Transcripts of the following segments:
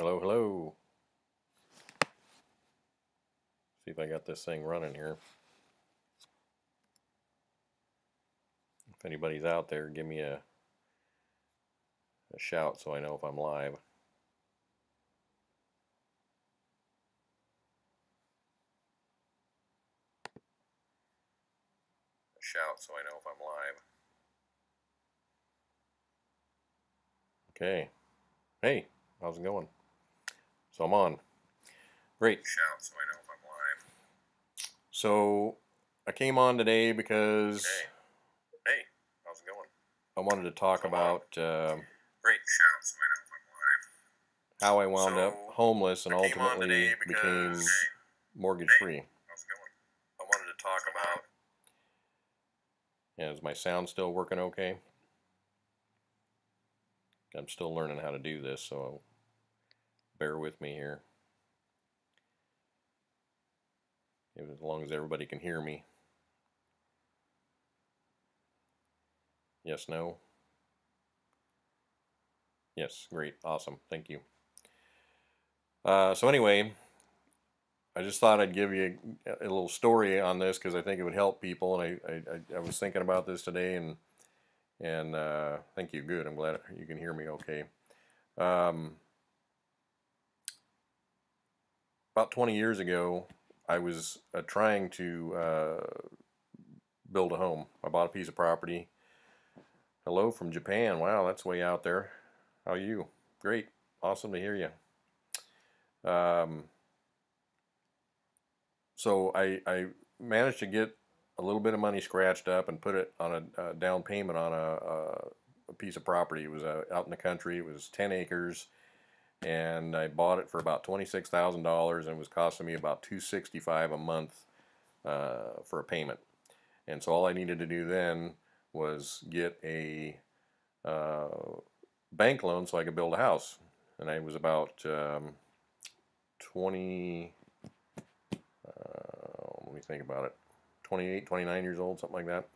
Hello, hello. See if I got this thing running here. If anybody's out there, give me a shout so I know if I'm live. A shout so I know if I'm live. Okay. Hey, how's it going? So I'm on. Great. Shout so I know if I'm live. So I came on today because Hey, how's it going? I wanted to talk about great. Shout so I know if I'm live. How I wound up homeless and ultimately became mortgage free. How's it going? I wanted to talk about. Yeah, is my sound still working okay? I'm still learning how to do this, so bear with me here. As long as everybody can hear me. Yes, no? Yes, great, awesome, thank you. So anyway, I just thought I'd give you a little story on this because I think it would help people, and I was thinking about this today, and thank you, good, I'm glad you can hear me okay. About 20 years ago, I was trying to build a home. I bought a piece of property. Hello from Japan. Wow, that's way out there. How are you? Great. Awesome to hear you. So I managed to get a little bit of money scratched up and put it on a down payment on a piece of property. It was out in the country. It was 10 acres, and I bought it for about $26,000, and it was costing me about $265 a month for a payment. And so all I needed to do then was get a bank loan so I could build a house. And I was about 20, let me think about it, 28, 29 years old, something like that.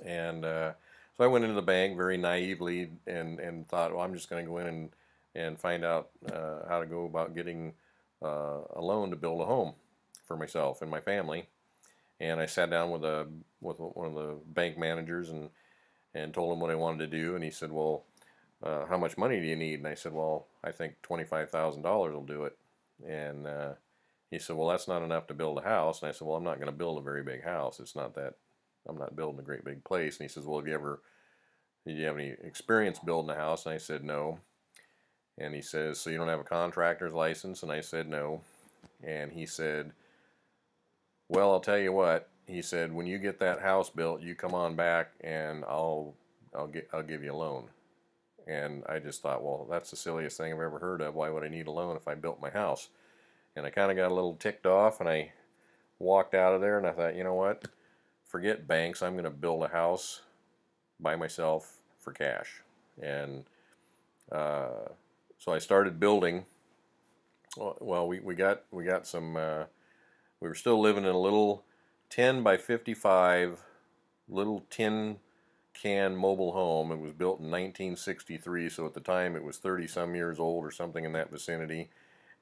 And so I went into the bank very naively and thought, well, I'm just going to go in and find out how to go about getting a loan to build a home for myself and my family. And I sat down with one of the bank managers and told him what I wanted to do. And he said, well, how much money do you need? And I said, well, I think $25,000 will do it. And he said, well, that's not enough to build a house. And I said, well, I'm not going to build a very big house. It's not that, I'm not building a great big place. And he says, well, did you have any experience building a house? And I said, no. And he says, so you don't have a contractor's license? And I said, no. And he said, well, I'll tell you what. He said, when you get that house built, you come on back and I'll give you a loan. And I just thought, well, that's the silliest thing I've ever heard of. Why would I need a loan if I built my house? And I kind of got a little ticked off, and I walked out of there, and I thought, you know what? Forget banks. I'm going to build a house by myself for cash. And so I started building. Well, we got some. We were still living in a little 10 by 55 little tin can mobile home. It was built in 1963, so at the time it was 30 some years old or something in that vicinity.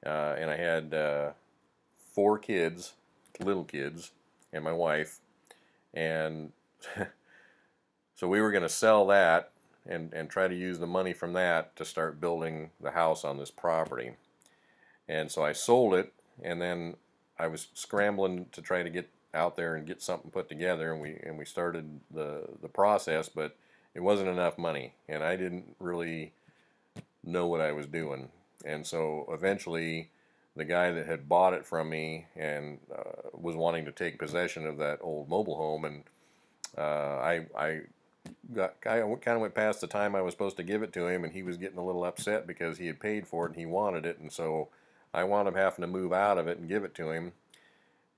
And I had 4 kids, little kids, and my wife. And so we were going to sell that and try to use the money from that to start building the house on this property. And so I sold it, and then I was scrambling to try to get out there and get something put together, and we started the process, but it wasn't enough money, and I didn't really know what I was doing. And so eventually the guy that had bought it from me and was wanting to take possession of that old mobile home, and I kind of went past the time I was supposed to give it to him, and he was getting a little upset because he had paid for it and he wanted it, and so I wound up having to move out of it and give it to him.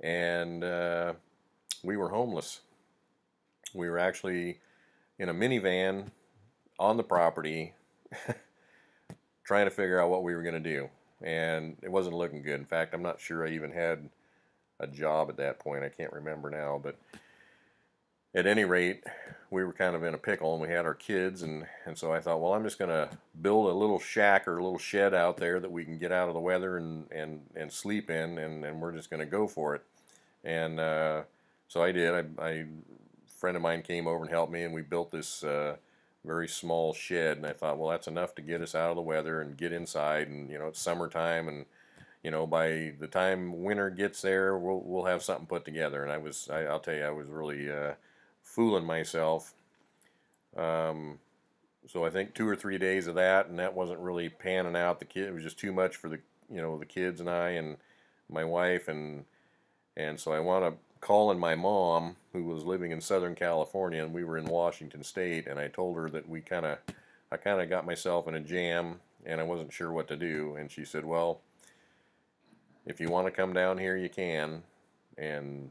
And we were homeless. We were actually in a minivan on the property trying to figure out what we were going to do. And it wasn't looking good. In fact, I'm not sure I even had a job at that point. I can't remember now. But at any rate, we were kind of in a pickle, and we had our kids, and so I thought, well, I'm just going to build a little shack or a little shed out there that we can get out of the weather and sleep in, and we're just going to go for it. And so I did. A friend of mine came over and helped me, and we built this very small shed. And I thought, well, that's enough to get us out of the weather and get inside. And it's summertime, and by the time winter gets there, we'll have something put together. And I'll tell you, I was really fooling myself. So I think 2 or 3 days of that, and that wasn't really panning out. It was just too much for the kids and I and my wife, and so I wound up calling my mom, who was living in Southern California, and we were in Washington State, and I told her that I kind of got myself in a jam, and I wasn't sure what to do. And she said, well, if you want to come down here, you can, and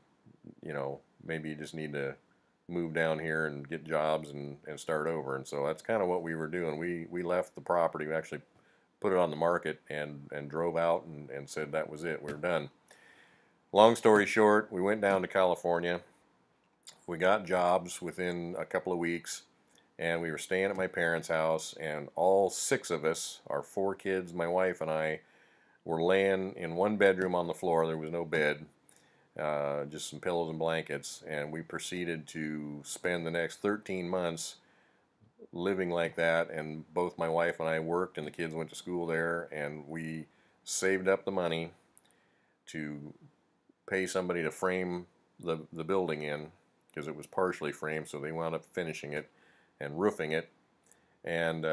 maybe you just need to move down here and get jobs and start over. And so that's kind of what we were doing. We left the property. We actually put it on the market and drove out and said that was it. We were done. Long story short, we went down to California. We got jobs within a couple of weeks, and we were staying at my parents' house, and all 6 of us, our 4 kids, my wife and I, were laying in one bedroom on the floor. There was no bed, just some pillows and blankets, and we proceeded to spend the next 13 months living like that. And both my wife and I worked, and the kids went to school there, and we saved up the money to pay somebody to frame the building in, because it was partially framed, so they wound up finishing it and roofing it and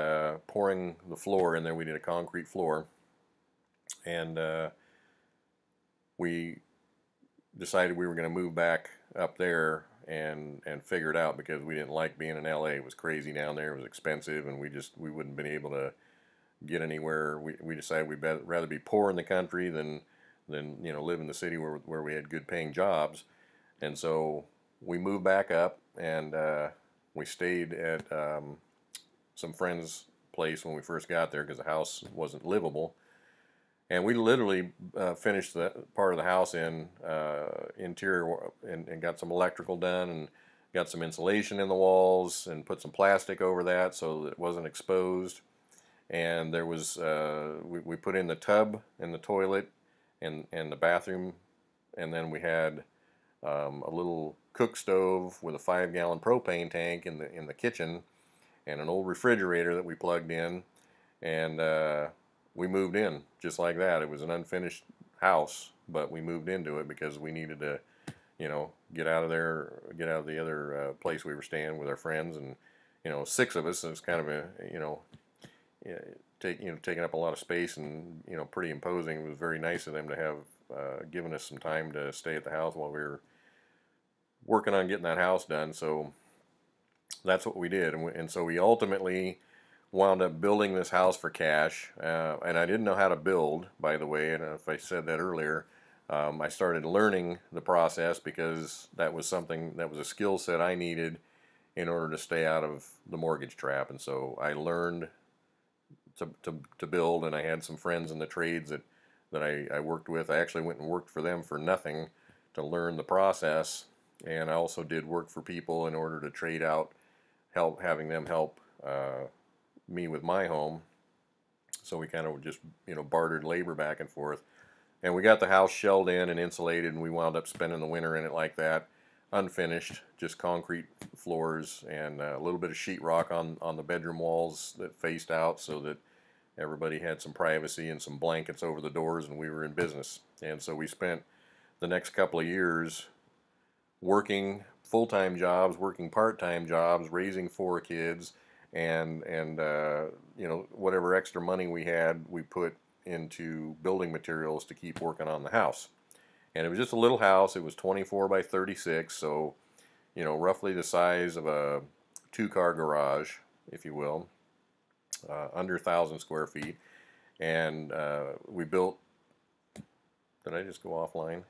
pouring the floor in there. We did a concrete floor, and we decided we were going to move back up there and figure it out, because we didn't like being in LA. It was crazy down there. It was expensive, and we wouldn't been able to get anywhere. We decided we'd rather be poor in the country than live in the city where we had good paying jobs. And so we moved back up, and we stayed at some friend's place when we first got there, because the house wasn't livable. And we literally finished that part of the house in interior, and got some electrical done, and got some insulation in the walls, and put some plastic over that so that it wasn't exposed. And there was we put in the tub and the toilet and the bathroom, and then we had a little cook stove with a 5-gallon propane tank in the kitchen, and an old refrigerator that we plugged in, and we moved in just like that. It was an unfinished house, but we moved into it because we needed to, get out of there, get out of the other place we were staying with our friends, and 6 of us. So it's kind of a taking up a lot of space, and pretty imposing. It was very nice of them to have given us some time to stay at the house while we were working on getting that house done. So that's what we did, and so we ultimately wound up building this house for cash. And I didn't know how to build, by the way, and if I said that earlier, I started learning the process, because that was a skill set I needed in order to stay out of the mortgage trap. And so I learned to build, and I had some friends in the trades that I worked with. I actually went and worked for them for nothing to learn the process, and I also did work for people in order to trade out, having them help me with my home. So we kind of just bartered labor back and forth, and we got the house shelled in and insulated, and we wound up spending the winter in it like that, unfinished, just concrete floors, and a little bit of sheetrock on the bedroom walls that faced out, so that everybody had some privacy, and some blankets over the doors, and we were in business. And so we spent the next couple of years working full-time jobs, working part-time jobs, raising 4 kids, and whatever extra money we had, we put into building materials to keep working on the house. And it was just a little house. It was 24 by 36, so roughly the size of a 2-car garage, if you will, under 1,000 square feet. And we built. Did I just go offline?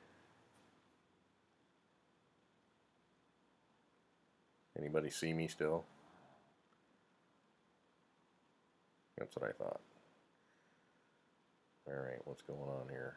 Anybody see me still? That's what I thought. All right, what's going on here?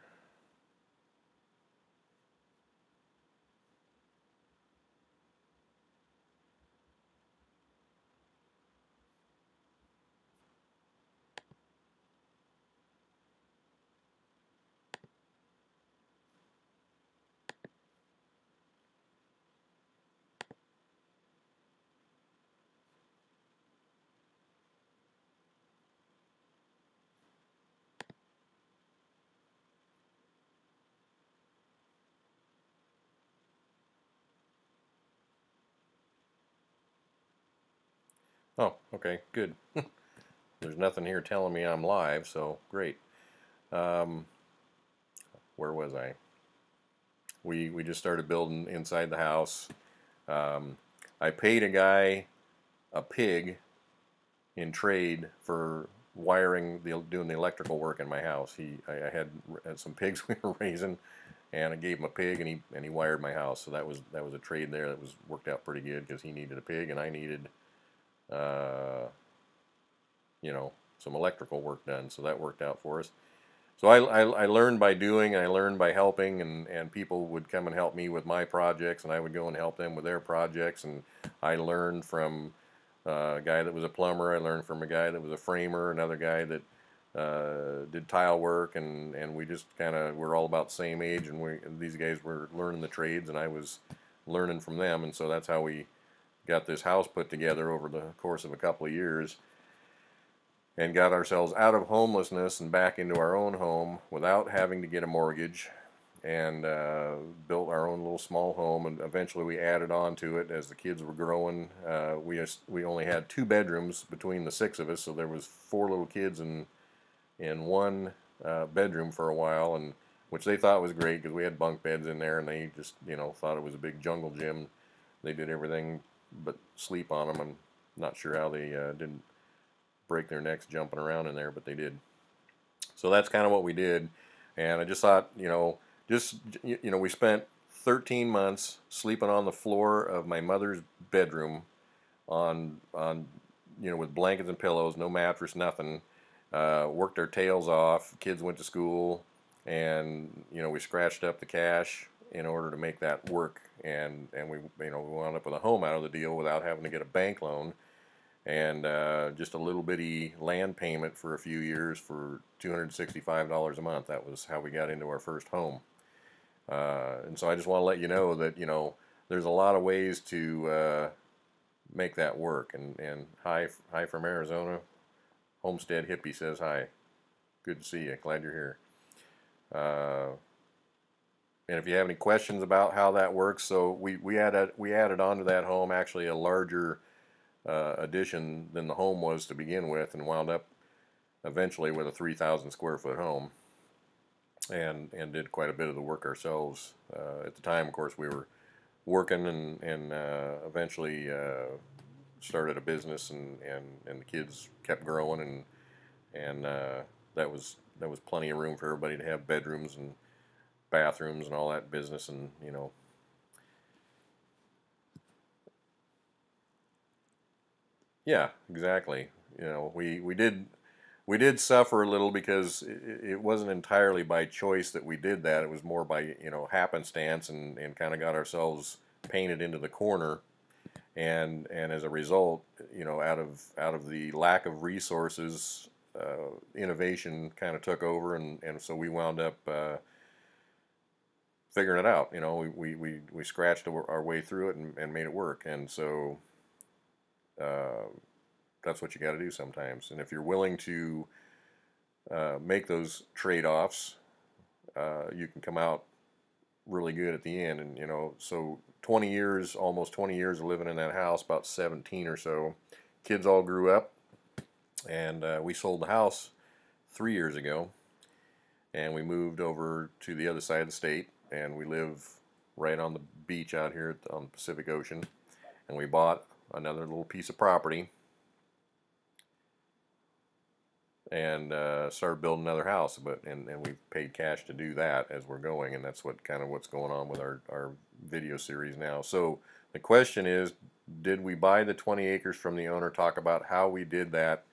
Oh, okay, good. There's nothing here telling me I'm live, so great. Um, where was I? We just started building inside the house. Um, I paid a guy a pig in trade for wiring doing the electrical work in my house. I had some pigs we were raising, and I gave him a pig, and he wired my house. So that was a trade there that was worked out pretty good because he needed a pig and I needed uh, some electrical work done. So that worked out for us. So I learned by doing, and I learned by helping, and people would come and help me with my projects, and I would go and help them with their projects. And I learned from a guy that was a plumber. I learned from a guy that was a framer, another guy that did tile work, and we just kind of were all about the same age, and these guys were learning the trades, and I was learning from them, and so that's how we got this house put together over the course of a couple of years and got ourselves out of homelessness and back into our own home without having to get a mortgage, and built our own little small home. And eventually we added on to it as the kids were growing. We only had 2 bedrooms between the 6 of us, so there was 4 little kids in one bedroom for a while, and which they thought was great because we had bunk beds in there, and they just thought it was a big jungle gym. They did everything but sleep on them. I'm not sure how they didn't break their necks jumping around in there, but they did. So that's kind of what we did. And I just thought, we spent 13 months sleeping on the floor of my mother's bedroom on with blankets and pillows, no mattress, nothing. Worked our tails off. Kids went to school, and we scratched up the cash in order to make that work. And we wound up with a home out of the deal without having to get a bank loan, and just a little bitty land payment for a few years for $265 a month. That was how we got into our first home. And so I just want to let you know that there's a lot of ways to make that work. And hi from Arizona. Homestead Hippie says hi. Good to see you. Glad you're here. And if you have any questions about how that works, so we added onto that home actually a larger addition than the home was to begin with, and wound up eventually with a 3,000 square foot home, and did quite a bit of the work ourselves. At the time, of course, we were working, and eventually started a business, and the kids kept growing, and that was plenty of room for everybody to have bedrooms and bathrooms and all that business, and yeah, exactly. We did suffer a little because it wasn't entirely by choice that we did that. It was more by happenstance, and kind of got ourselves painted into the corner, and as a result, out of the lack of resources, innovation kind of took over, and so we wound up figuring it out. We scratched our way through it, and made it work, and so. Uh, that's what you got to do sometimes. And if you're willing to make those trade-offs, you can come out really good at the end. And so 20 years, almost 20 years of living in that house, about 17 or so. Kids all grew up, and we sold the house 3 years ago, and we moved over to the other side of the state, and we live right on the beach out here on the Pacific Ocean. And we bought another little piece of property, and started building another house, and we've paid cash to do that as we're going, and that's what's going on with our video series now. So the question is, did we buy the 20 acres from the owner? Talk about how we did that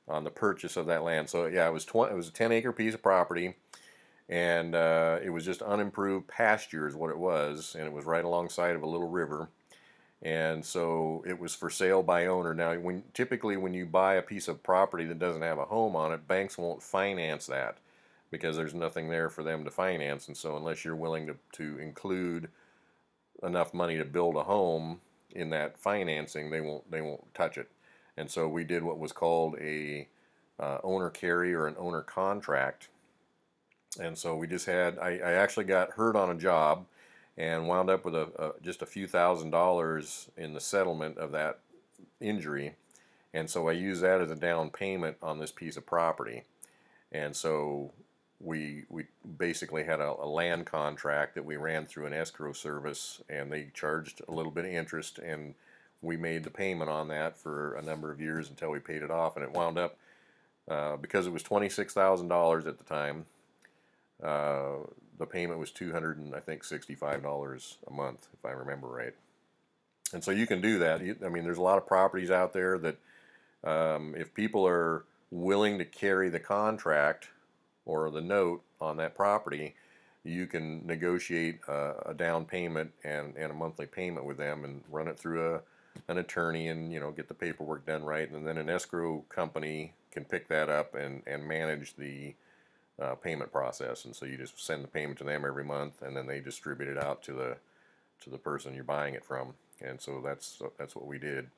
on the purchase of that land. So yeah, it was a 10-acre piece of property, and it was just unimproved pasture is what it was, and it was right alongside of a little river. And so it was for sale by owner. Now, typically when you buy a piece of property that doesn't have a home on it, banks won't finance that because there's nothing there for them to finance. And so unless you're willing to include enough money to build a home in that financing, they won't touch it. And so we did what was called a owner carry, or an owner contract. And so we just had, I actually got hurt on a job, and wound up with just a few $1,000s in the settlement of that injury. And so I use that as a down payment on this piece of property. And so we basically had a land contract that we ran through an escrow service, and they charged a little bit of interest, and we made the payment on that for a number of years until we paid it off. And it wound up, because it was $26,000 at the time, the payment was $265 a month, if I remember right. And so you can do that. I mean, there's a lot of properties out there that, if people are willing to carry the contract or the note on that property, you can negotiate a down payment and a monthly payment with them, and run it through an attorney, and get the paperwork done right, and then an escrow company can pick that up and manage the payment process. And so you just send the payment to them every month, and then they distribute it out to the person you're buying it from. And so that's what we did.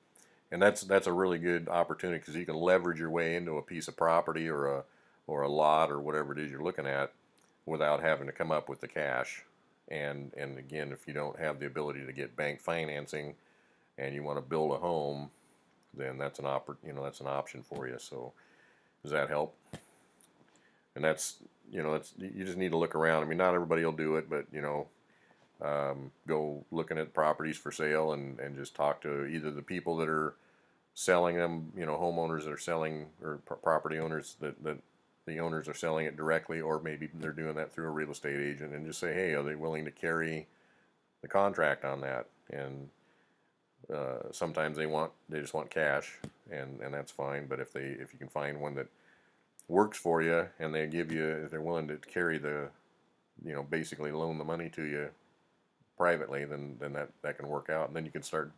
And that's a really good opportunity, because you can leverage your way into a piece of property or a lot or whatever it is you're looking at without having to come up with the cash. And again, if you don't have the ability to get bank financing and you want to build a home, then that's an option for you. So does that help? And that's you just need to look around. I mean, not everybody will do it, but go looking at properties for sale, and just talk to either the people that are selling them, homeowners that are selling, or property owners that the owners are selling it directly, or maybe they're doing that through a real estate agent, and just say, hey, are they willing to carry the contract on that? And sometimes they just want cash, and that's fine. But if you can find one that works for you, and if they're willing to carry basically loan the money to you privately, then that can work out, and then you can start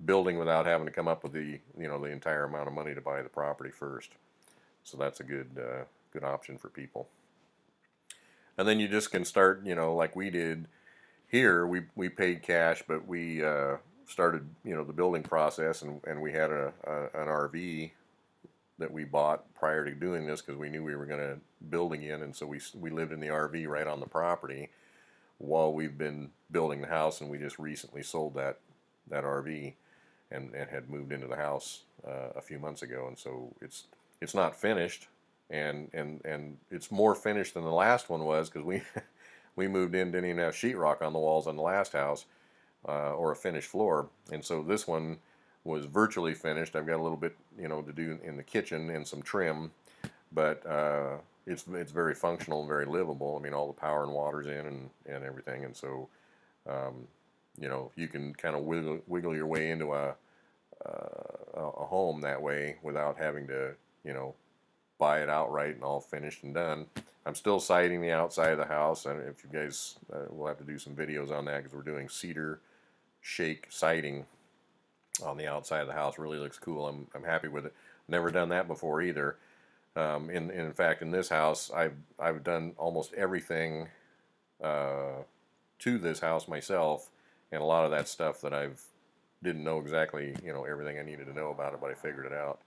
building without having to come up with the entire amount of money to buy the property first. So that's a good option for people. And then you just can start, like we did here. We paid cash, but we started the building process, and we had an RV that we bought prior to doing this, because we knew we were going to build again, and so we lived in the RV right on the property while we've been building the house. And we just recently sold that RV and had moved into the house a few months ago. And so it's not finished, and it's more finished than the last one was, because we moved in, didn't even have sheetrock on the walls on the last house, or a finished floor. And so this one was virtually finished. I've got a little bit to do in the kitchen and some trim, but it's very functional and very livable. I mean, all the power and water's in, and everything. And so you can kind of wiggle your way into a home that way without having to buy it outright and all finished and done. I'm still siding the outside of the house, and if you guys we'll have to do some videos on that, because we're doing cedar shake siding on the outside of the house. Really looks cool. I'm happy with it. Never done that before either. In fact, in this house, I've done almost everything to this house myself, and a lot of that stuff that I've didn't know exactly everything I needed to know about it, but I figured it out.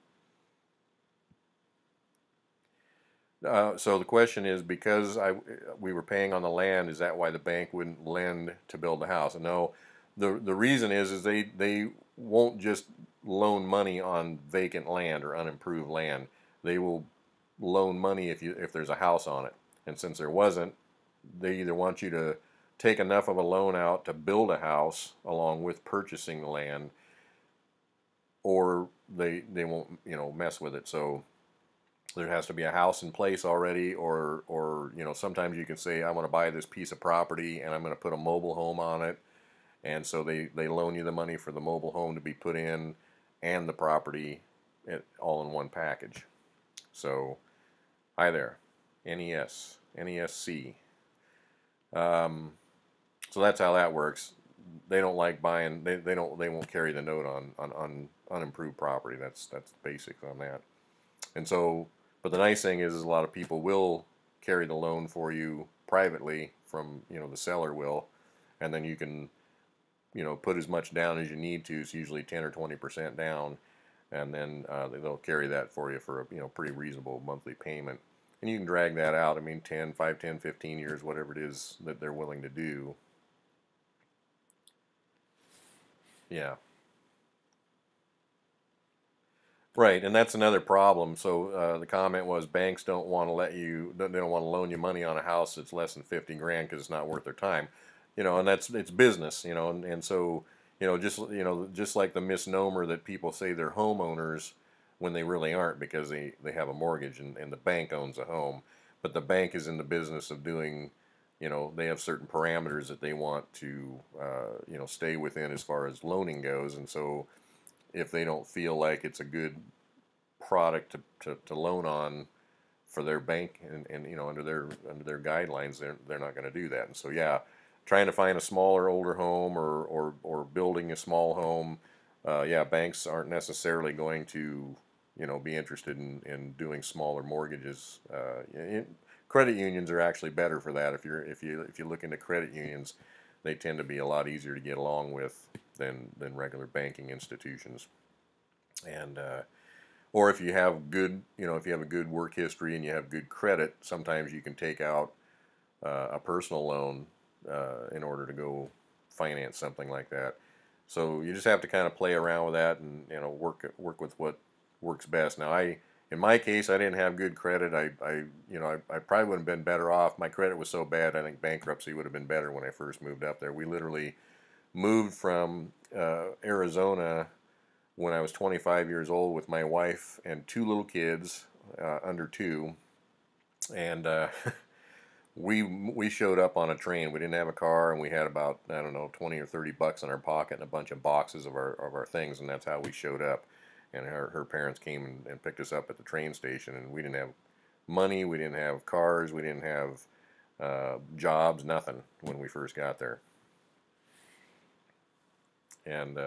So the question is, because we were paying on the land, is that why the bank wouldn't lend to build the house? And no, the reason is they won't just loan money on vacant land or unimproved land. They will loan money if there's a house on it. And since there wasn't, they either want you to take enough of a loan out to build a house along with purchasing the land, or they won't mess with it. So there has to be a house in place already, or sometimes you can say, I want to buy this piece of property and I'm going to put a mobile home on it, and so they loan you the money for the mobile home to be put in and the property all in one package. So hi there, NESC. So that's how that works. They don't like buying. They won't carry the note on unimproved property. That's basics on that. And so, but the nice thing is a lot of people will carry the loan for you privately from the seller will, and then you can put as much down as you need to. It's usually 10 or 20% down, and then they'll carry that for you for a pretty reasonable monthly payment. And you can drag that out. I mean, 5, 10, 15 years, whatever it is that they're willing to do. Yeah. Right, and that's another problem. So the comment was banks don't want to they don't want to loan you money on a house that's less than 50 grand because it's not worth their time, and it's business, and so, just like the misnomer that people say they're homeowners when they really aren't because they have a mortgage and the bank owns a home, but the bank is in the business of doing, they have certain parameters that they want to, stay within as far as loaning goes, and so if they don't feel like it's a good product to loan on for their bank and under their guidelines, they're not going to do that. And so yeah, trying to find a smaller older home or building a small home, yeah, banks aren't necessarily going to be interested in doing smaller mortgages. Credit unions are actually better for that. If you look into credit unions, they tend to be a lot easier to get along with than regular banking institutions. And or if you have if you have a good work history and you have good credit, sometimes you can take out a personal loan in order to go finance something like that. So you just have to kind of play around with that and work with what works best. Now in my case, I didn't have good credit. I probably would have been better off. My credit was so bad, I think bankruptcy would have been better when I first moved up there. We literally moved from Arizona when I was 25 years old with my wife and two little kids under two, and we showed up on a train. We didn't have a car, and we had about, I don't know, 20 or 30 bucks in our pocket and a bunch of boxes of our things, and that's how we showed up. And her parents came and picked us up at the train station, and we didn't have money, we didn't have cars, we didn't have jobs, nothing when we first got there. And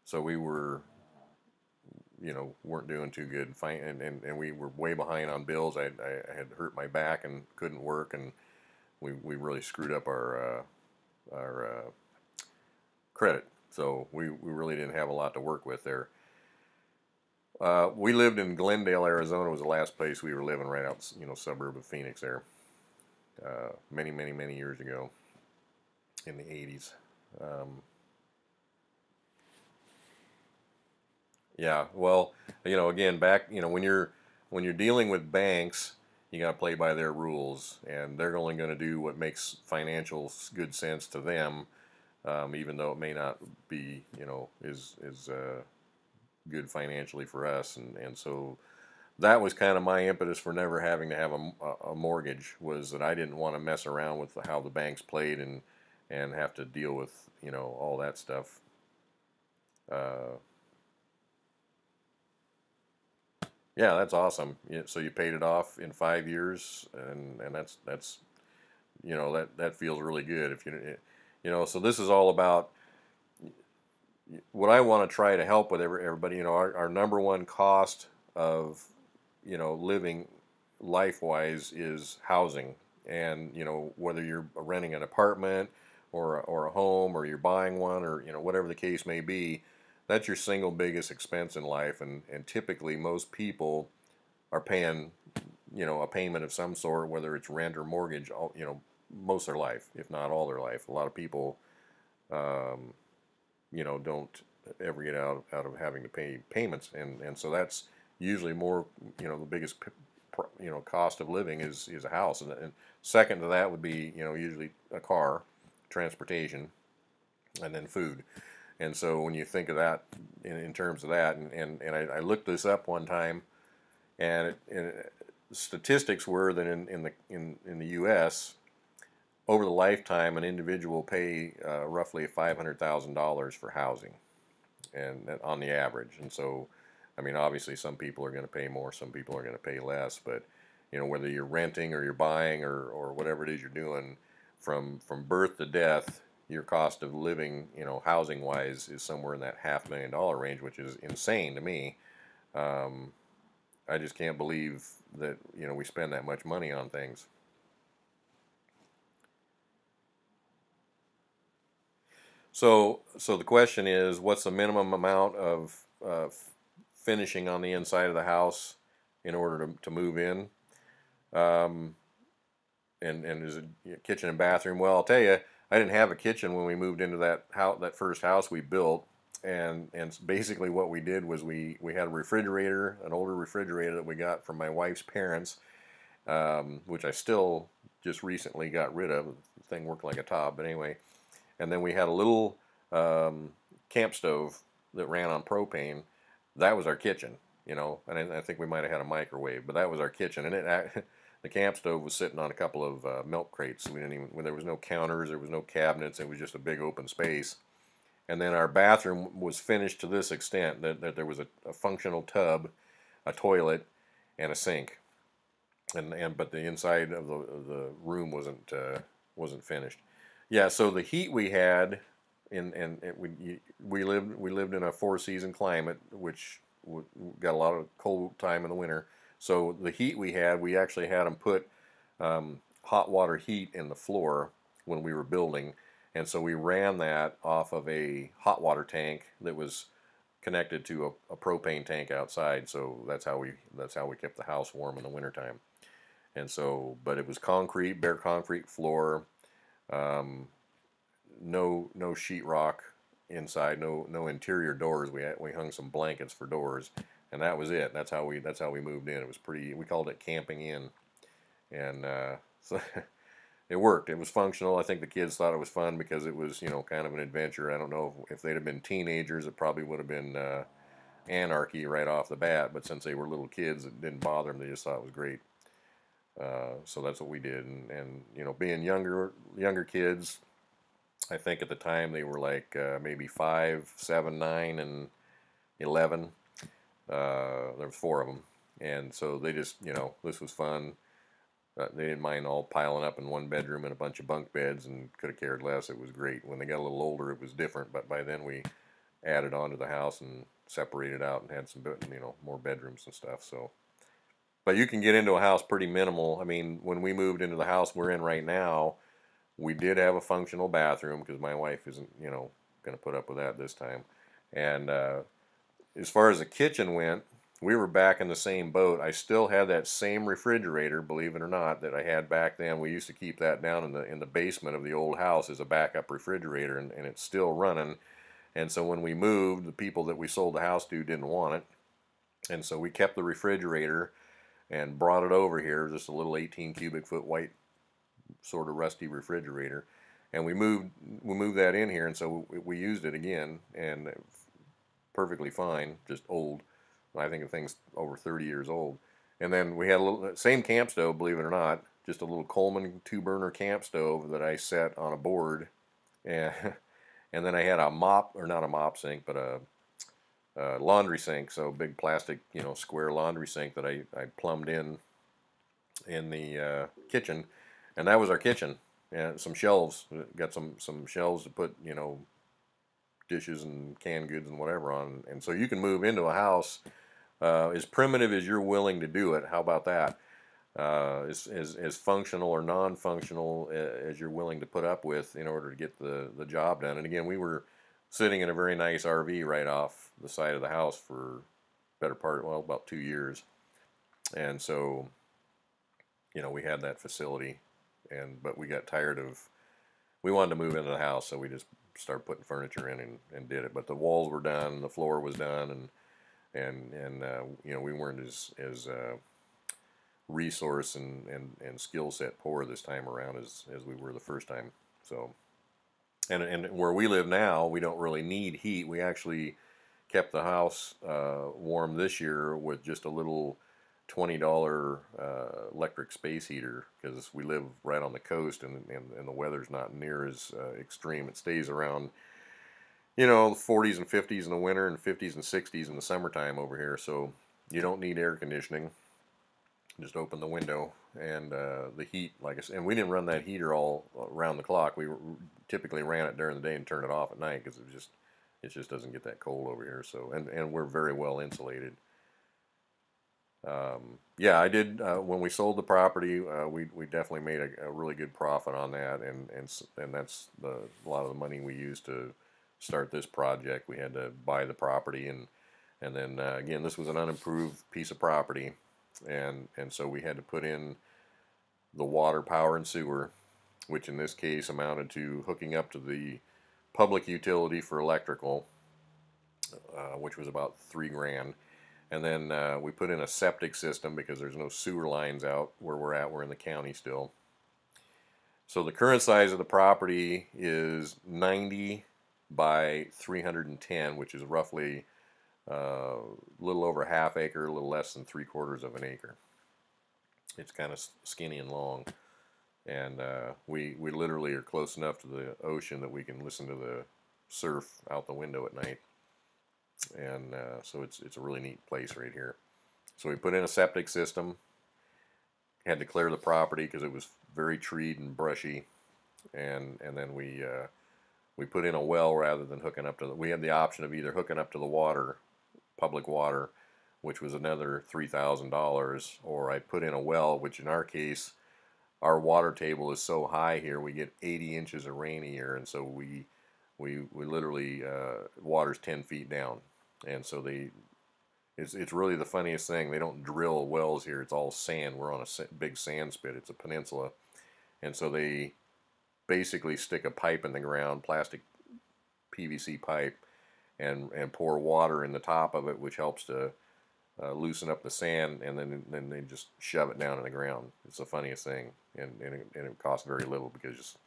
so we weren't doing too good. And we were way behind on bills. I had hurt my back and couldn't work, and we really screwed up our credit. So we really didn't have a lot to work with there. We lived in Glendale, Arizona. Was the last place we were living, right out, suburb of Phoenix there. Many, many, many years ago, in the 80s. Yeah, well, again, back, when you're dealing with banks, you got to play by their rules, and they're only going to do what makes financial good sense to them, even though it may not be, is good financially for us, and so that was kind of my impetus for never having to have a mortgage, was that I didn't want to mess around with how the banks played and have to deal with, all that stuff. Uh, Yeah, that's awesome. Yeah, so you paid it off in 5 years, and that's that feels really good. If so this is all about what I want to try to help with everybody. Our number one cost of living life wise is housing, and whether you're renting an apartment or a home, or you're buying one, or whatever the case may be, that's your single biggest expense in life, and typically most people are paying a payment of some sort, whether it's rent or mortgage, most of their life, if not all their life. A lot of people um, don't ever get out of having to pay payments, and so that's usually more, the biggest cost of living is a house, and second to that would be usually a car, transportation, and then food. And so when you think of that in terms of that, and I looked this up one time, and statistics were that in the U.S. over the lifetime, an individual will pay roughly $500,000 for housing, and on the average. And so, I mean, obviously, some people are going to pay more, some people are going to pay less. But whether you're renting or you're buying or whatever it is you're doing, from birth to death, your cost of living, housing wise, is somewhere in that $500,000 range, which is insane to me. Um, I just can't believe that we spend that much money on things. So the question is, what's the minimum amount of finishing on the inside of the house in order to move in? Um, and is it kitchen and bathroom? Well, I'll tell you, I didn't have a kitchen when we moved into that first house we built. and basically what we did was we had a refrigerator, an older refrigerator that we got from my wife's parents, which I still just recently got rid of. The thing worked like a top, but anyway. And then we had a little camp stove that ran on propane. That was our kitchen, you know. And I think we might have had a microwave, but that was our kitchen. And the camp stove was sitting on a couple of milk crates. So we didn't even. There was no counters, there was no cabinets. It was just a big open space. And then our bathroom was finished to this extent that there was a functional tub, a toilet, and a sink. And but the inside of the room wasn't finished. Yeah, so the heat we had, we lived in a four-season climate, which got a lot of cold time in the winter. So the heat we had, we actually had them put hot water heat in the floor when we were building, and so we ran that off of a hot water tank that was connected to a propane tank outside. So that's how we kept the house warm in the wintertime. And so, but it was concrete, bare concrete floor, um, no sheetrock inside, no interior doors. We hung some blankets for doors, and that was it. That's how we moved in. It was pretty. We called it camping in, and so it worked. It was functional. I think the kids thought it was fun because it was, kind of an adventure. I don't know if they'd have been teenagers, it probably would have been anarchy right off the bat. But since they were little kids, it didn't bother them. They just thought it was great. So that's what we did, and being younger kids, I think at the time they were like maybe 5, 7, 9, and 11. There was four of them, and so they just, this was fun. They didn't mind all piling up in one bedroom in a bunch of bunk beds, and could have cared less. It was great. When they got a little older, it was different, but by then we added on to the house and separated out and had some, more bedrooms and stuff. So, but you can get into a house pretty minimal. I mean, when we moved into the house we're in right now, we did have a functional bathroom because my wife isn't, going to put up with that this time. And as far as the kitchen went, we were back in the same boat. I still had that same refrigerator, believe it or not, that I had back then. We used to keep that down in the basement of the old house as a backup refrigerator, and it's still running. And so when we moved, the people that we sold the house to didn't want it. And so we kept the refrigerator and brought it over here, just a little 18 cubic foot white sort of rusty refrigerator, and we moved that in here, and so we used it again, and perfectly fine, just old. I think the thing's over 30 years old. And then we had a little same camp stove, believe it or not, just a little Coleman 2-burner camp stove that I set on a board, and and then I had a mop, or not a mop sink, but a laundry sink, so big plastic, square laundry sink that I plumbed in the kitchen, and that was our kitchen. And some shelves, got some shelves to put dishes and canned goods and whatever on. And so you can move into a house as primitive as you're willing to do it. How about that? As functional or non-functional as you're willing to put up with in order to get the job done. And again, we were sitting in a very nice RV right off the side of the house for better part, well, about 2 years. And so, we had that facility, but we got tired of, we wanted to move into the house, so we just started putting furniture in and did it. But the walls were done, the floor was done, and we weren't as resource and skill set poor this time around as we were the first time. So, and where we live now, we don't really need heat. We actually kept the house warm this year with just a little $20 electric space heater, because we live right on the coast, and the weather's not near as extreme. It stays around, the 40s and 50s in the winter and 50s and 60s in the summertime over here. So you don't need air conditioning. Just open the window, and the heat, like I said, and we didn't run that heater all around the clock. We typically ran it during the day and turned it off at night, because it just doesn't get that cold over here. So, and we're very well insulated. Yeah, I did, when we sold the property, we definitely made a really good profit on that, and that's a lot of the money we used to start this project. We had to buy the property, and then again, this was an unimproved piece of property, and so we had to put in the water, power, and sewer, which in this case amounted to hooking up to the public utility for electrical, which was about $3 grand. And then we put in a septic system because there's no sewer lines out where we're at. We're in the county still. So the current size of the property is 90 by 310, which is roughly a little over half acre, a little less than 3/4 of an acre. It's kind of skinny and long, and we literally are close enough to the ocean that we can listen to the surf out the window at night, and so it's a really neat place right here. So we put in a septic system. Had to clear the property because it was very treed and brushy, and then we put in a well rather than hooking up to the. We had the option of either hooking up to the water, public water, which was another $3,000, or I put in a well, which in our case, our water table is so high here, we get 80 inches of rain a year, and so we literally water's 10 feet down, and so it's really the funniest thing. They don't drill wells here. It's all sand. We're on a big sand spit. It's a peninsula, and so they basically stick a pipe in the ground, plastic PVC pipe, and pour water in the top of it, which helps to loosen up the sand, and then they just shove it down in the ground. It's the funniest thing, and it costs very little because just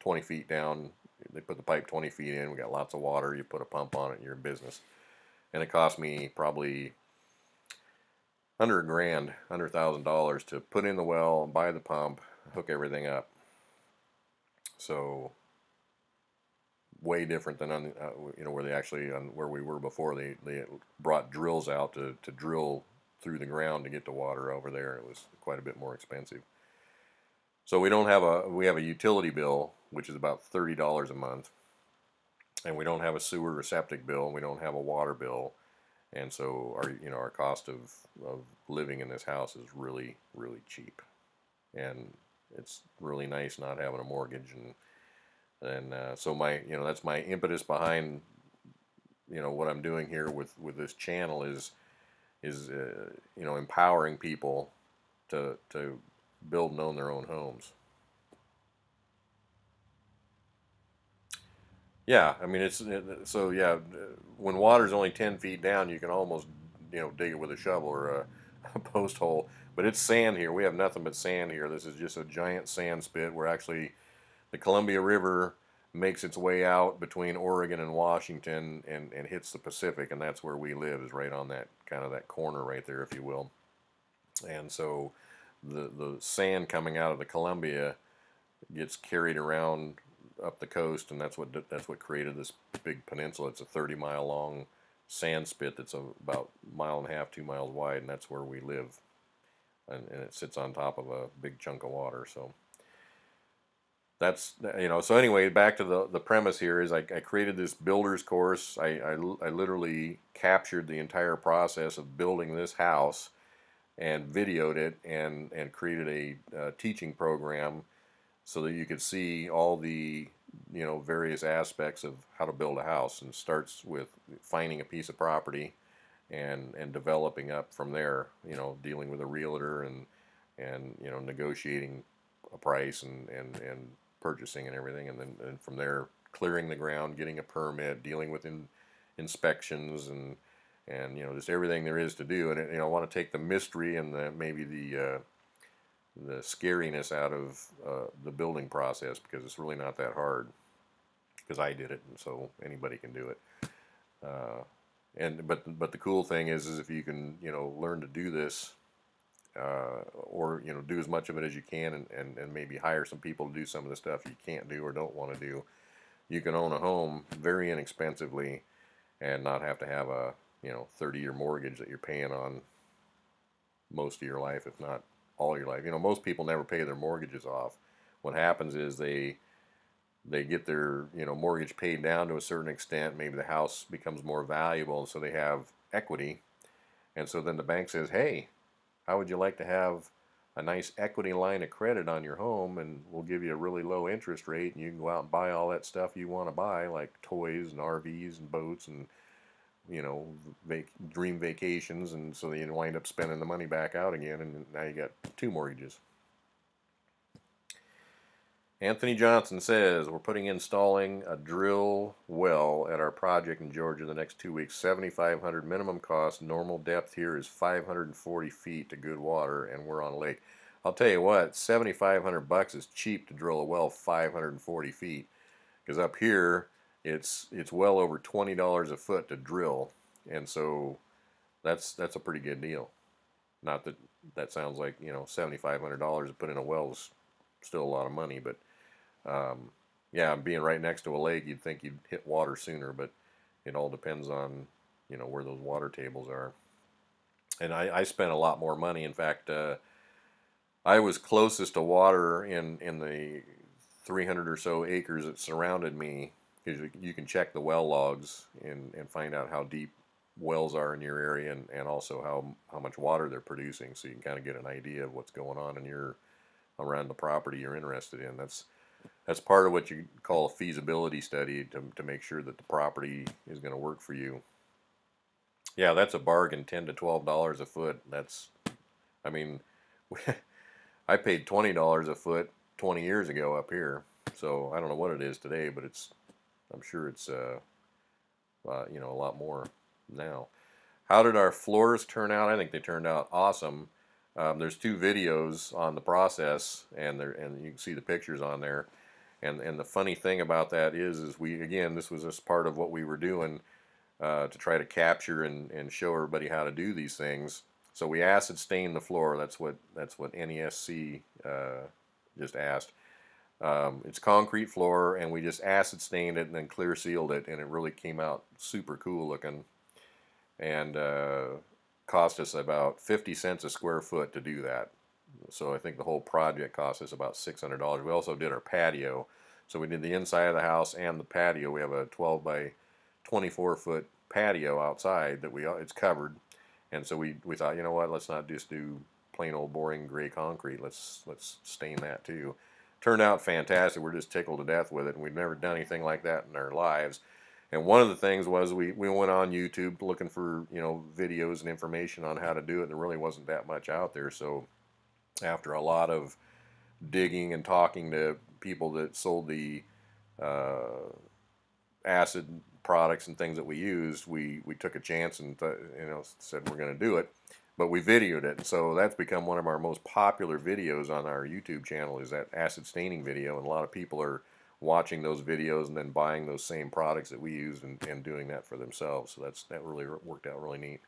20 feet down, they put the pipe 20 feet in. We got lots of water. You put a pump on it, you're in business. And it cost me probably under a grand, $100,000 to put in the well, buy the pump, hook everything up. So way different than on where they actually where we were before. They brought drills out to drill through the ground to get the water over there. It was quite a bit more expensive. So we have a utility bill, which is about $30 a month, and we don't have a sewer or septic bill, and we don't have a water bill, and so our cost of living in this house is really, really cheap, and it's really nice not having a mortgage. And so that's my impetus behind what I'm doing here with this channel is empowering people to build and own their own homes. Yeah, I mean so yeah, when water's only 10 feet down, you can almost dig it with a shovel or a post hole. But it's sand here. We have nothing but sand here. This is just a giant sand spit. We're actually the Columbia River makes its way out between Oregon and Washington and hits the Pacific, and that's where we live, is right on that kind of that corner right there, if you will. And so the sand coming out of the Columbia gets carried around up the coast, and that's what created this big peninsula. It's a 30-mile long sand spit that's about 1.5 miles, 2 miles wide, and that's where we live. And it sits on top of a big chunk of water. So that's so anyway, back to the premise here is I created this builder's course. I literally captured the entire process of building this house and videoed it and created a teaching program so that you could see all the various aspects of how to build a house, and it starts with finding a piece of property and developing up from there, dealing with a realtor and negotiating a price and purchasing and everything, and then from there clearing the ground, getting a permit, dealing with inspections and just everything there is to do. And I want to take the mystery and maybe the scariness out of the building process, because it's really not that hard, because I did it, and so anybody can do it. But the cool thing is if you can learn to do this, or do as much of it as you can, and maybe hire some people to do some of the stuff you can't do or don't want to do, you can own a home very inexpensively and not have to have a 30-year mortgage that you're paying on most of your life, if not all your life. Most people never pay their mortgages off. What happens is they get their mortgage paid down to a certain extent. Maybe the house becomes more valuable, so they have equity, and so then the bank says, hey, how would you like to have a nice equity line of credit on your home, and we'll give you a really low interest rate, and you can go out and buy all that stuff you want to buy, like toys and RVs and boats and dream vacations, and so you wind up spending the money back out again, and now you got 2 mortgages. Anthony Johnson says we're installing a drill well at our project in Georgia the next 2 weeks. 7,500 minimum cost. Normal depth here is 540 feet to good water, and we're on lake. I'll tell you what, 7,500 bucks is cheap to drill a well 540 feet, because up here it's well over $20 a foot to drill, and so that's a pretty good deal. Not that that sounds like, $7,500 to put in a well is still a lot of money, but yeah, being right next to a lake, you'd think you'd hit water sooner, but it all depends on, where those water tables are. And I spent a lot more money. In fact, I was closest to water in the 300 or so acres that surrounded me, because you can check the well logs and find out how deep wells are in your area, and also how much water they're producing, so you can kind of get an idea of what's going on in your around the property you're interested in. That's part of what you call a feasibility study, to make sure that the property is going to work for you. Yeah, that's a bargain. $10 to $12 a foot. I mean, I paid $20 a foot 20 years ago up here, so I don't know what it is today, but I'm sure it's a lot more now. How did our floors turn out? I think they turned out awesome. There's 2 videos on the process, and you can see the pictures on there. And the funny thing about that is this was just part of what we were doing, to try to capture and show everybody how to do these things. So we acid stained the floor. That's what NESC just asked. It's concrete floor, and we just acid stained it and then clear sealed it, and it really came out super cool looking, and cost us about 50 cents a square foot to do that. So I think the whole project cost us about $600. We also did our patio. So we did the inside of the house and the patio. We have a 12 by 24 foot patio outside that it's covered. And so we thought, you know what, let's not just do plain old boring gray concrete. Let's stain that too. Turned out fantastic. We're just tickled to death with it, and we've never done anything like that in our lives. And one of the things was we went on YouTube looking for, videos and information on how to do it, and there really wasn't that much out there. So after a lot of digging and talking to people that sold the acid products and things that we used, we took a chance and said we're going to do it. But we videoed it, and so that's become one of our most popular videos on our YouTube channel, is that acid staining video, and a lot of people are watching those videos and then buying those same products that we used and doing that for themselves. So that really worked out really neat.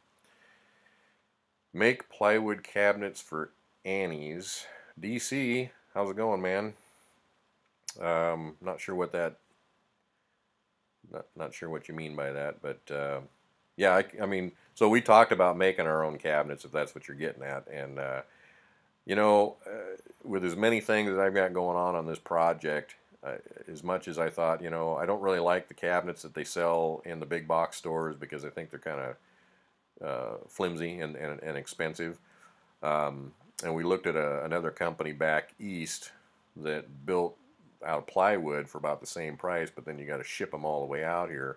Make plywood cabinets for Annie's. DC, how's it going, man? Not sure what that. Not sure what you mean by that, but yeah, I mean, so we talked about making our own cabinets, if that's what you're getting at, and with as many things that I've got going on this project, as much as I thought, I don't really like the cabinets that they sell in the big box stores, because I think they're kind of flimsy and expensive. And we looked at another company back east that built out of plywood for about the same price, but then you got to ship them all the way out here.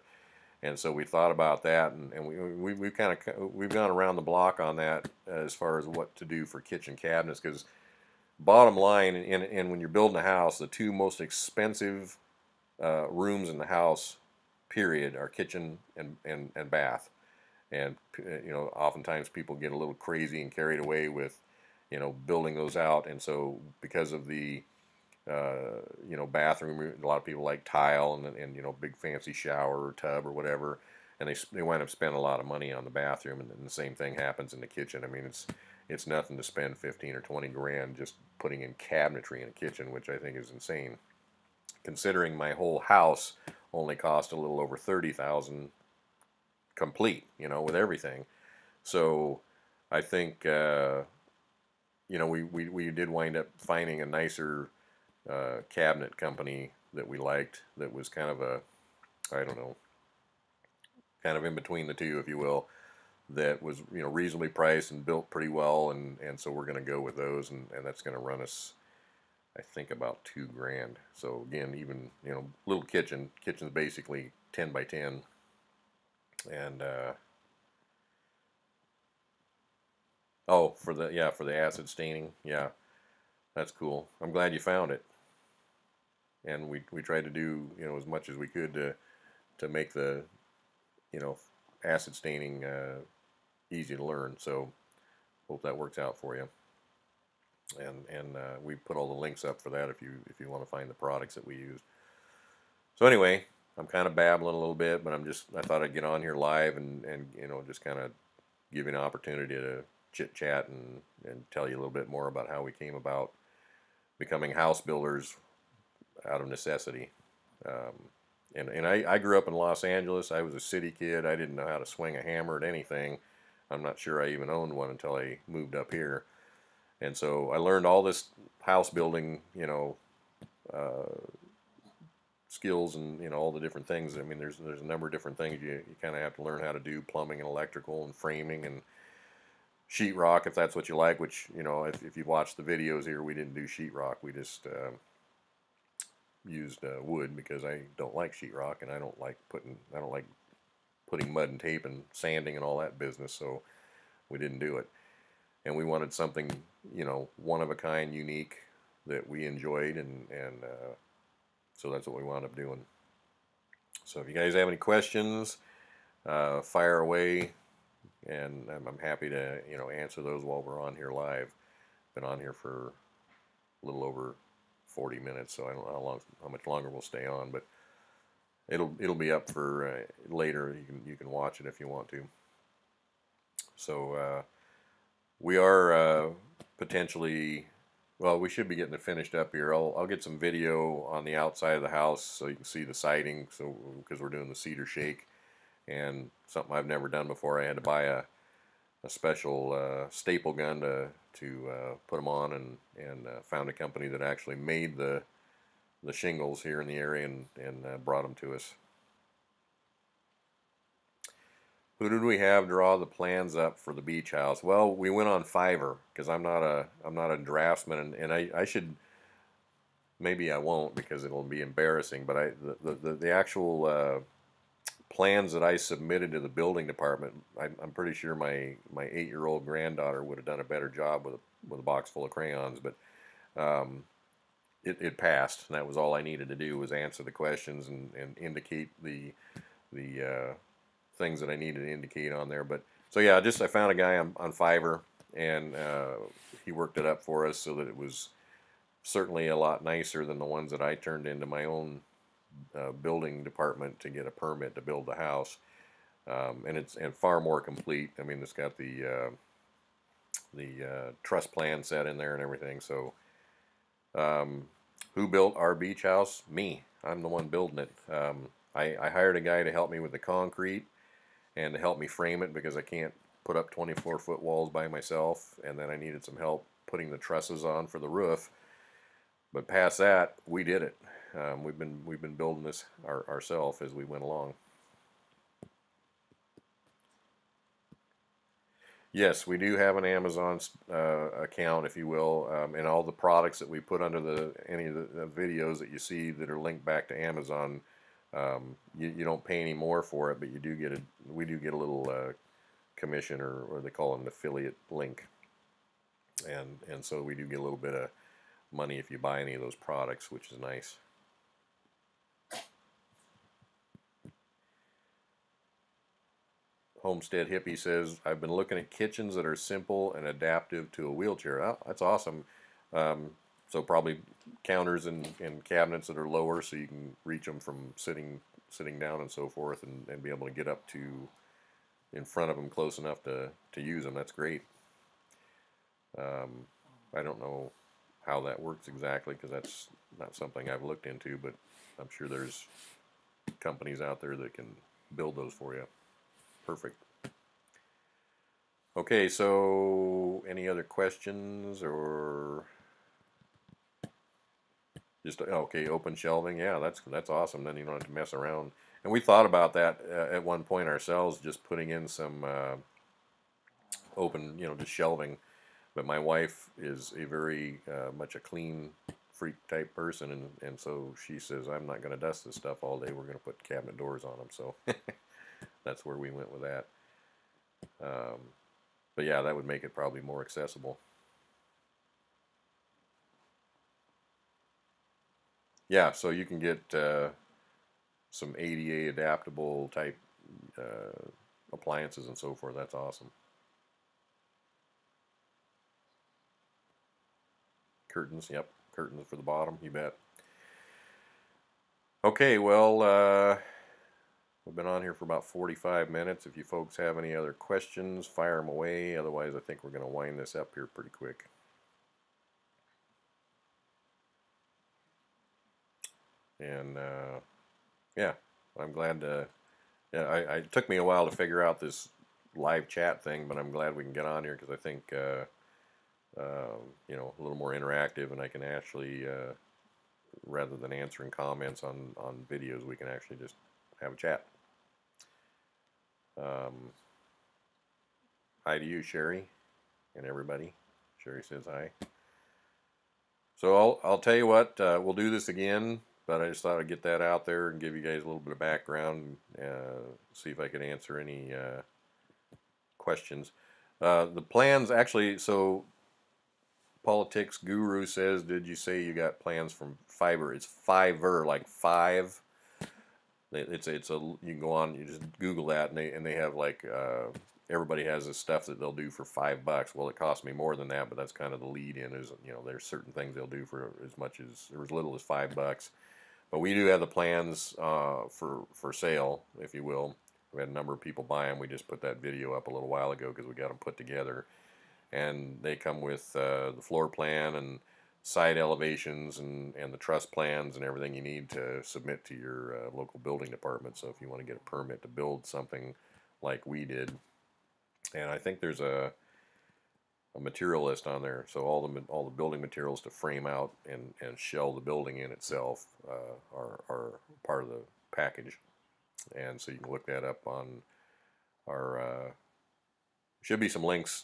And so we thought about that, and we've gone around the block on that as far as what to do for kitchen cabinets, because bottom line, and when you're building a house, the 2 most expensive rooms in the house, period, are kitchen and bath. And oftentimes people get a little crazy and carried away with building those out, and so because of the bathroom, a lot of people like tile and big fancy shower or tub or whatever, and they wind up spending a lot of money on the bathroom, and then the same thing happens in the kitchen. I mean, it's nothing to spend 15 or 20 grand just putting in cabinetry in a kitchen, which I think is insane, considering my whole house only cost a little over $30,000 complete, with everything. So I think we did wind up finding a nicer cabinet company that we liked, that was kind of I don't know, kind of in between the two, if you will, that was reasonably priced and built pretty well, and so we're going to go with those, and that's going to run us, I think, about $2 grand. So again, even little kitchen's basically 10 by 10, and oh, for the acid staining, yeah, that's cool. I'm glad you found it. and we tried to do, you know, as much as we could to make the, you know, acid staining easy to learn. So hope that works out for you. And we put all the links up for that if you want to find the products that we use. So anyway, I'm kind of babbling a little bit, but I thought I'd get on here live and you know, just kind of give you an opportunity to chit chat and tell you a little bit more about how we came about becoming house builders out of necessity. Um, and I grew up in Los Angeles. I was a city kid. I didn't know how to swing a hammer at anything. I'm not sure I even owned one until I moved up here. And so I learned all this house building, you know, skills and, you know, all the different things. I mean, there's a number of different things you kind of have to learn how to do: plumbing and electrical and framing and sheetrock, if that's what you like. Which, you know, if you've watched the videos here, we didn't do sheetrock. We just used wood because I don't like sheetrock, and I don't like putting mud and tape and sanding and all that business. So we didn't do it. And we wanted something, you know, one of a kind, unique, that we enjoyed, and so that's what we wound up doing. So if you guys have any questions, fire away, and I'm happy to, you know, answer those while we're on here live. Been on here for a little over 40 minutes, so I don't know how much longer we'll stay on, but it'll be up for later. You can watch it if you want to. So we are potentially, well, we should be getting it finished up here. I'll get some video on the outside of the house so you can see the siding. So because we're doing the cedar shake, and something I've never done before, I had to buy a special staple gun to put them on, and found a company that actually made the shingles here in the area and brought them to us. Who did we have draw the plans up for the beach house? Well, we went on Fiverr because I'm not a draftsman, and I should, maybe I won't because it'll be embarrassing. But the actual plans that I submitted to the building department, I'm pretty sure my 8-year-old granddaughter would have done a better job with a box full of crayons. But it passed, and that was all I needed to do, was answer the questions and indicate the things that I needed to indicate on there. But so yeah, I found a guy on Fiverr, and he worked it up for us so that it was certainly a lot nicer than the ones that I turned into my own building department to get a permit to build the house. And it's far more complete. I mean, it's got the truss plan set in there and everything. So who built our beach house? Me. I'm the one building it. I hired a guy to help me with the concrete and to help me frame it because I can't put up 24-foot walls by myself, and then I needed some help putting the trusses on for the roof. But past that, we did it. We've been building this ourselves as we went along. Yes, we do have an Amazon account, if you will, and all the products that we put under any of the videos that you see that are linked back to Amazon. You don't pay any more for it, but we do get a little commission, or they call it an affiliate link, and so we do get a little bit of money if you buy any of those products, which is nice. Homestead Hippie says, I've been looking at kitchens that are simple and adaptive to a wheelchair. Oh, that's awesome. So probably counters and cabinets that are lower, so you can reach them from sitting down and so forth, and be able to get up to in front of them close enough to use them. That's great. I don't know how that works exactly because that's not something I've looked into, but I'm sure there's companies out there that can build those for you. Perfect. Okay, so any other questions, or just okay, open shelving? Yeah, that's awesome. Then you don't have to mess around. And we thought about that at one point ourselves, just putting in some open, just shelving. But my wife is a very much a clean freak type person, and so she says, I'm not going to dust this stuff all day. We're going to put cabinet doors on them. So that's where we went with that. But yeah, that would make it probably more accessible. Yeah, so you can get some ADA adaptable type appliances and so forth. That's awesome. Curtains, yep, curtains for the bottom, you bet. Okay, well, we've been on here for about 45 minutes. If you folks have any other questions, fire them away. Otherwise, I think we're going to wind this up here pretty quick. And yeah, I'm glad to. Yeah, it took me a while to figure out this live chat thing, but I'm glad we can get on here because I think you know, a little more interactive, and I can actually rather than answering comments on videos, we can actually just have a chat. Um, Hi to you, Sherry, and everybody. Sherry says hi. So I'll tell you what, we'll do this again, but I just thought I'd get that out there and give you guys a little bit of background, see if I could answer any questions. The plans actually, so Politics Guru says, did you say you got plans from Fiverr? It's Fiverr, like five. It's a you can go on, you just Google that, and they have like everybody has this stuff that they'll do for $5. Well, it costs me more than that, but that's kind of the lead in. Is, you know, there's certain things they'll do for as much as or as little as $5. But we do have the plans for sale, if you will. We had a number of people buy them. We just put that video up a little while ago because we got them put together, and they come with the floor plan and site elevations and the truss plans and everything you need to submit to your local building department. So if you want to get a permit to build something like we did, and I think there's a material list on there, so all the building materials to frame out and shell the building in itself are part of the package, and so you can look that up on our should be some links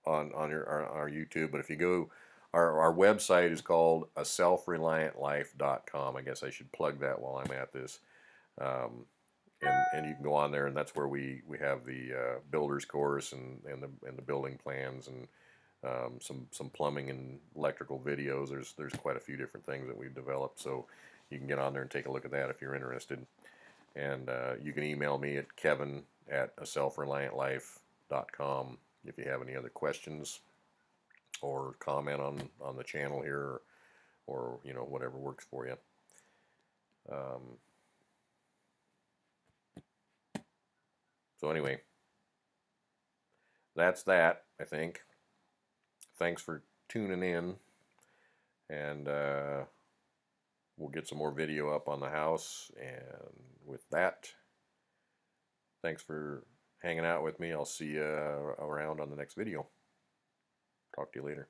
on our YouTube. But if you go, our website is called a self-reliant-life.com. I guess I should plug that while I'm at this. And you can go on there, and that's where we have the builder's course and the building plans and some plumbing and electrical videos. There's quite a few different things that we've developed, so you can get on there and take a look at that if you're interested. And you can email me at kevin@aselfreliantlife.com if you have any other questions or comment on the channel here, or you know, whatever works for you. So anyway, that's that, I think. Thanks for tuning in, and we'll get some more video up on the house. And with that, thanks for hanging out with me. I'll see you around on the next video. Talk to you later.